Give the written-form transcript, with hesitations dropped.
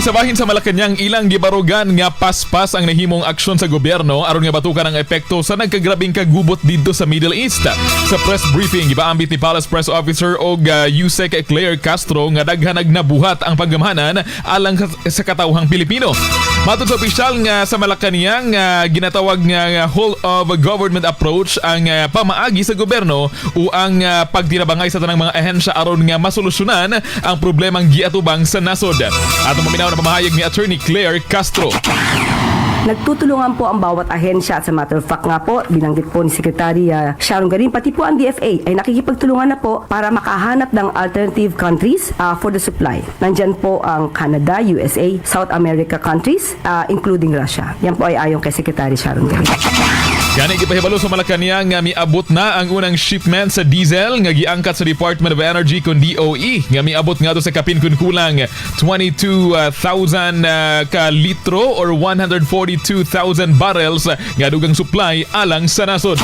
Sa bahin sa Malakanyang, ilang gibarugan nga paspas ang nahimong aksyon sa gobyerno aron nga batukan ang epekto sa nagka-grabeng kagubot didto sa Middle East. Sa press briefing, gibaambit ni Palace Press Officer og Yusek Claire Castro nga daghan nabuhat ang paggamhanan alang sa katawhang Pilipino. Matod sa opisyal nga sa Malakanyang, ginatawag nga whole of government approach ang pamaagi sa gobyerno o ang pagtinabangay sa tanang mga ahensya aron nga masolusyonan ang problemang giatubang sa nasod. Atong paminaw na pamahayag ni Attorney Claire Castro. Nagtutulungan po ang bawat ahensya. As a matter of fact nga po, binanggit po ni Secretary Sharon Garin, pati po ang DFA ay nakikipagtulungan na po para makahanap ng alternative countries for the supply. Nandyan po ang Canada, USA, South America countries, including Russia. Yan po ay ayon kay Secretary Sharon Garin. Gani gipahibalo sa Malakanyang nga miabot na ang unang shipment sa diesel nga giangkat sa Department of Energy kun DOE nga miabot nga to sa kapin kun kulang 22,000 ka litro or 142,000 barrels nga dugang supply alang sa nasod.